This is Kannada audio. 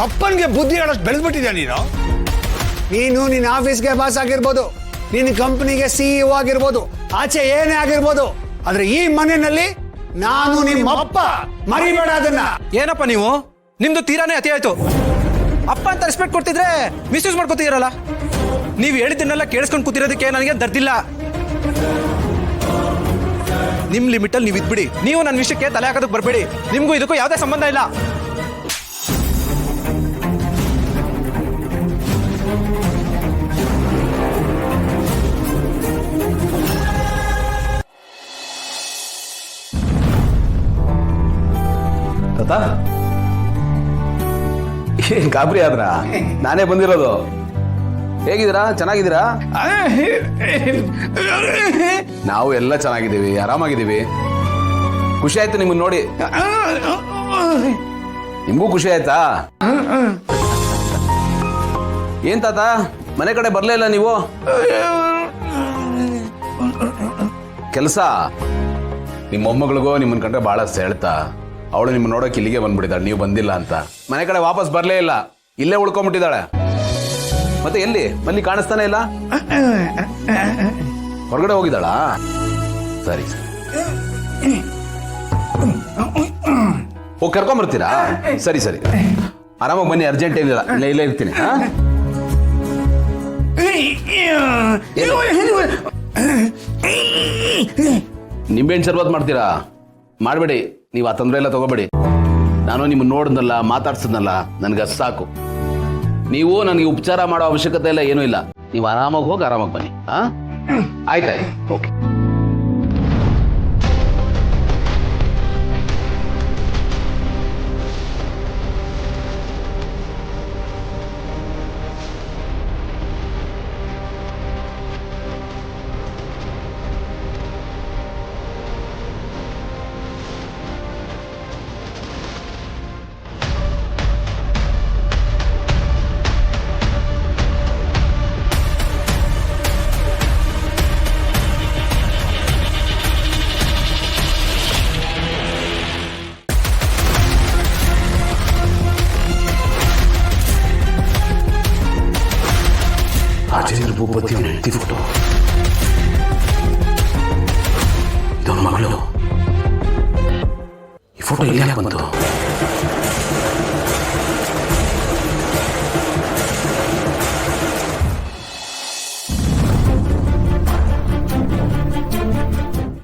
ಅಪ್ಪನಿಗೆ ಬುದ್ಧಿ ಹೇಳೋಷ್ಟು ಬೆಳೆದ್ಬಿಟ್ಟಿದ್ಯಾ ನೀನು ನಿನ್ನ ಆಫೀಸ್ಗೆ ಬಾಸ್ ಆಗಿರ್ಬೋದು, ನಿನ್ನ ಕಂಪನಿಗೆ CEO ಆಗಿರ್ಬೋದು, ಆಚೆ ಏನೇ ಆಗಿರ್ಬೋದು, ಆದ್ರೆ ಈ ಮನೆಯಲ್ಲಿ ನಾನು ನಿಮ್ಮ ಅಪ್ಪ, ಮರಿಬೇಡ ಅದನ್ನ. ಏನಪ್ಪ ನೀವು, ನಿಮ್ದು ತೀರಾನೇ ಅತಿ ಆಯ್ತು. ಅಪ್ಪ ಅಂತ ರೆಸ್ಪೆಕ್ಟ್ ಕೊಡ್ತಿದ್ರೆ ಮಿಸ್ಯೂಸ್ ಮಾಡ್ಕೋತೀರಲ್ಲ. ನೀವು ಹೇಳಿದ್ದನ್ನೆಲ್ಲ ಕೇಳಿಸ್ಕೊಂಡು ಕೂತಿರೋದಕ್ಕೆ ನನಗೆ ದರ್ದಿಲ್ಲ. ನಿಮ್ ಲಿಮಿಟ್ ಅಲ್ಲಿ ನೀವು ಇದ್ಬಿಡಿ. ನೀವು ನನ್ನ ವಿಷಯಕ್ಕೆ ತಲೆ ಹಾಕೋದಕ್ಕೆ ಬರಬೇಡಿ. ನಿಮ್ಗೂ ಇದಕ್ಕೂ ಯಾವುದೇ ಸಂಬಂಧ ಇಲ್ಲ. ಏನ್ ಗಾಬರಿ ಆದ್ರ? ನಾನೇ ಬಂದಿರೋದು. ಹೇಗಿದ್ದೀರಾ? ಚೆನ್ನಾಗಿದ್ದೀರಾ? ನಾವು ಎಲ್ಲ ಚೆನ್ನಾಗಿದ್ದೀವಿ, ಆರಾಮಾಗಿದ್ದೀವಿ. ಖುಷಿ ಆಯ್ತು ನಿಮ್ಮನ್ನ ನೋಡಿ. ನಿಮ್ಗೂ ಖುಷಿ ಆಯ್ತಾ? ಏನ್ ತಾತ ಮನೆ ಕಡೆ ಬರ್ಲೇ ಇಲ್ಲ ನೀವು? ಕೆಲಸ? ನಿಮ್ಮ ಮೊಮ್ಮಗಳಿಗೂ ನಿಮ್ಮನ್ ಕಂಡ್ರೆ ಬಹಳ ಸೆಳ್ತಾ. ಅವಳು ನಿಮ್ಮ ನೋಡೋಕೆ ಇಲ್ಲಿಗೆ ಬಂದ್ಬಿಟ್ಟಿದ್ದಾಳೆ, ನೀವು ಬಂದಿಲ್ಲ ಅಂತ. ಮನೆ ಕಡೆ ವಾಪಸ್ ಬರ್ಲೇ ಇಲ್ಲ, ಇಲ್ಲೇ ಉಳ್ಕೊಂಡ್ಬಿಟ್ಟಿದ್ದಾಳೆ. ಮತ್ತೆ ಎಲ್ಲಿ ಮಲ್ಲಿ ಕಾಣಿಸ್ತಾನೆ ಇಲ್ಲ? ಹೊರಗಡೆ ಹೋಗಿದ್ದಾಳ? ಸರಿ ಸರಿ, ಹೋಗಿ ಕರ್ಕೊಂಡ್ಬರ್ತೀರಾ? ಸರಿ ಸರಿ, ಆರಾಮಾಗಿ ಬನ್ನಿ, ಅರ್ಜೆಂಟ್ ಏನಿಲ್ಲ, ಇಲ್ಲೇ ಇರ್ತೀನಿ. ನಿಂಬೆಹಣ್ಣು ಶರ್ಬತ್ ಮಾಡ್ತೀರಾ? ಮಾಡಬೇಡಿ, ನೀವು ಆ ತೊಂದರೆ ಎಲ್ಲ ತಗೋಬೇಡಿ. ನಾನು ನಿಮ್ಮನ್ನು ನೋಡಿದ್ನಲ್ಲ, ಮಾತಾಡ್ಸಿದ್ನಲ್ಲ, ನನಗೆ ಅಷ್ಟು ಸಾಕು. ನೀವು ನನಗೆ ಉಪಚಾರ ಮಾಡೋ ಅವಶ್ಯಕತೆ ಇಲ್ಲ, ಏನೂ ಇಲ್ಲ. ನೀವು ಆರಾಮಾಗಿ ಹೋಗಿ ಆರಾಮಾಗಿ ಬನ್ನಿ. ಆಯ್ತಾಯ್ತು, ಓಕೆ. ರಾಜೇಂದ್ರ ಭೂಪತಿ ಹೆಂಡತಿ ಫೋಟೋ. ಇದೊಂದು ಮಗಳು. ಈ ಫೋಟೋ ಇಲ್ಲಿ ಯಾಕೆ ಬಂತು?